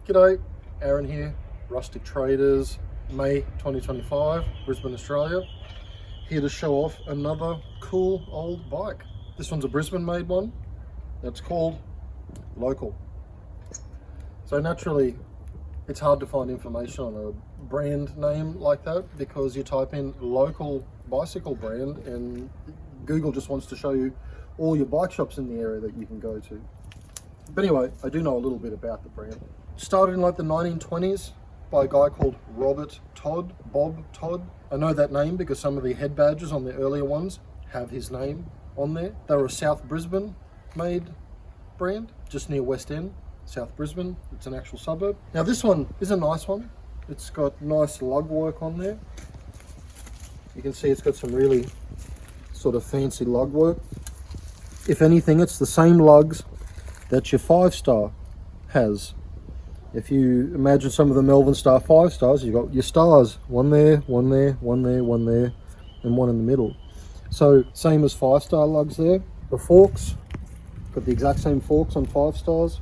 G'day, Aaron here, Rustic Traders, May 2025, Brisbane, Australia. Here to show off another cool old bike. This one's a Brisbane made one. It's called Local. So naturally, it's hard to find information on a brand name like that because you type in local bicycle brand and Google just wants to show you all your bike shops in the area that you can go to. But anyway, I do know a little bit about the brand. Started in like the 1920s by a guy called Bob Todd. I know that name because some of the head badges on the earlier ones have his name on there. They were a South Brisbane made brand, just near West End, South Brisbane. It's an actual suburb. Now this one is a nice one. It's got nice lug work on there. You can see it's got some really sort of fancy lug work. If anything, it's the same lugs that your 5-star has. If you imagine some of the Melbourne Star 5-stars, you've got your stars, one there, one there, one there, one there, and one in the middle. So same as 5-star lugs there. The forks, got the exact same forks on 5-stars.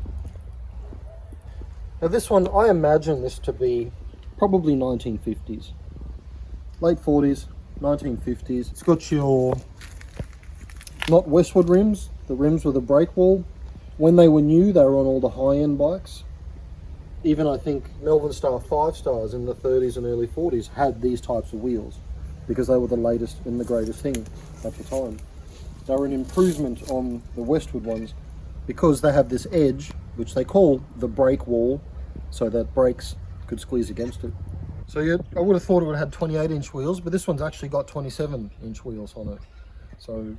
Now this one, I imagine this to be probably 1950s. Late 40s, 1950s. It's got your, not Westwood rims, the rims with a brake wall. When they were new, they were on all the high-end bikes. Even I think Melbourne Star 5-stars in the 30s and early 40s had these types of wheels because they were the latest and the greatest thing at the time. They were an improvement on the Westwood ones because they have this edge, which they call the brake wall, so that brakes could squeeze against it. So yeah, I would have thought it would have had 28-inch wheels, but this one's actually got 27-inch wheels on it. So,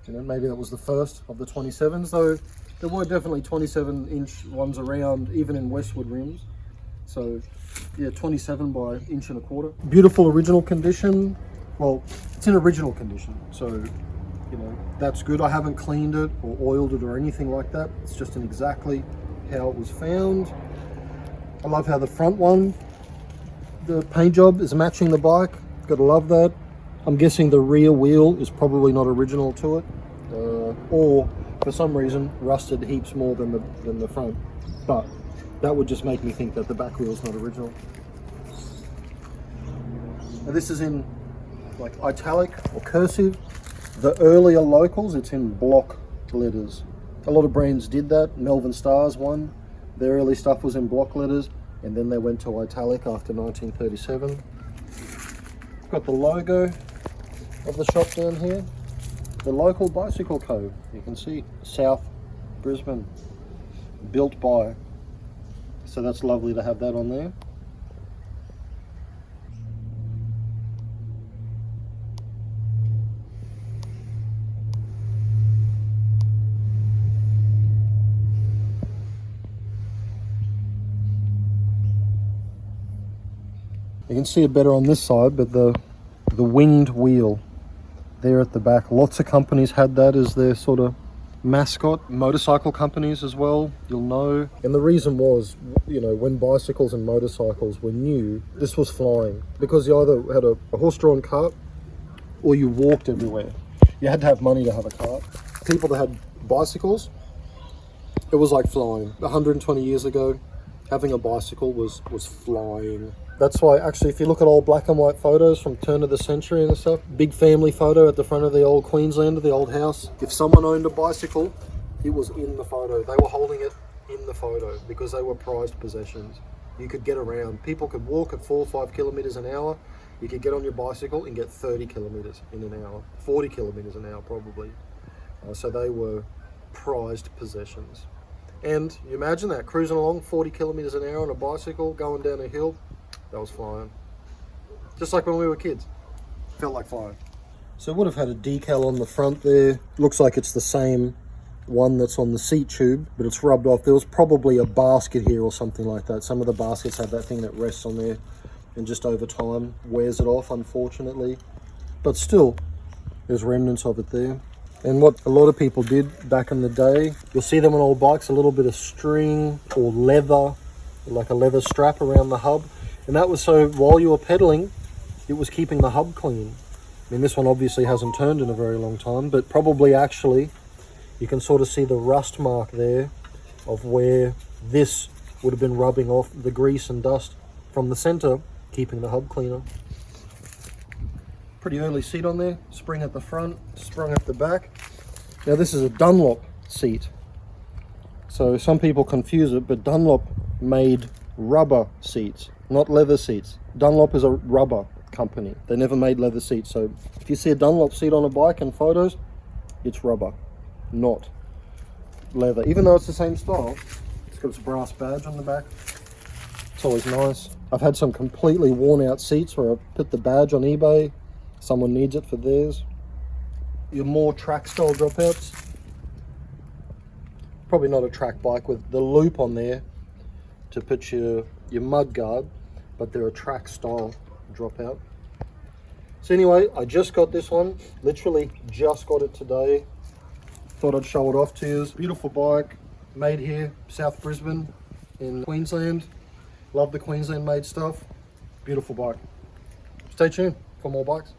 you know, maybe that was the first of the 27s, though. There were definitely 27-inch ones around, even in Westwood rims. So, yeah, 27 by 1.25 inch. Beautiful original condition. Well, it's in original condition, so, you know, that's good. I haven't cleaned it or oiled it or anything like that. It's just in exactly how it was found. I love how the front one, the paint job is matching the bike. Gotta love that. I'm guessing the rear wheel is probably not original to it, or for some reason rusted heaps more than the front, but that would just make me think that the back wheel is not original. Now this is in like italic or cursive. The earlier locals, it's in block letters. A lot of brands did that. Melbourne Stars one, their early stuff was in block letters, and then they went to italic after 1937. Got the logo of the shop down here. The Local Bicycle Co. You can see South Brisbane, built by. So that's lovely to have that on there. You can see it better on this side, but the winged wheel there at the back. Lots of companies had that as their sort of mascot. Motorcycle companies as well, you'll know. And the reason was, you know, when bicycles and motorcycles were new, this was flying because you either had a horse-drawn cart or you walked everywhere. You had to have money to have a cart. People that had bicycles, it was like flying. 120 years ago, having a bicycle was flying. That's why, actually, if you look at old black and white photos from turn of the century and stuff, big family photo at the front of the old Queenslander, the old house. If someone owned a bicycle, it was in the photo. They were holding it in the photo because they were prized possessions. You could get around. People could walk at 4 or 5 kilometers an hour. You could get on your bicycle and get 30 kilometers in an hour, 40 kilometers an hour probably. So they were prized possessions. And you imagine that, cruising along 40 kilometers an hour on a bicycle, going down a hill. That was flying. Just like when we were kids. Felt like flying. So it would have had a decal on the front there. Looks like it's the same one that's on the seat tube, but it's rubbed off. There was probably a basket here or something like that. Some of the baskets have that thing that rests on there and just over time wears it off, unfortunately. But still, there's remnants of it there. And what a lot of people did back in the day, you'll see them on old bikes, a little bit of string or leather, like a leather strap around the hub. And that was so while you were pedaling, it was keeping the hub clean. I mean, this one obviously hasn't turned in a very long time, but probably actually you can sort of see the rust mark there of where this would have been rubbing off the grease and dust from the center, keeping the hub cleaner. Pretty early seat on there, spring at the front, sprung at the back. Now this is a Dunlop seat. So some people confuse it, but Dunlop made rubber seats, not leather seats. Dunlop is a rubber company. They never made leather seats. So if you see a Dunlop seat on a bike in photos, it's rubber, not leather. Even though it's the same style, it's got its brass badge on the back. It's always nice. I've had some completely worn out seats where I put the badge on eBay. Someone needs it for theirs. Your more track style dropouts. Probably not a track bike with the loop on there to put your mud guard, but they're a track style dropout. So anyway, I just got this one, literally just got it today. Thought I'd show it off to you. Beautiful bike, made here, South Brisbane in Queensland. Love the Queensland made stuff. Beautiful bike. Stay tuned for more bikes.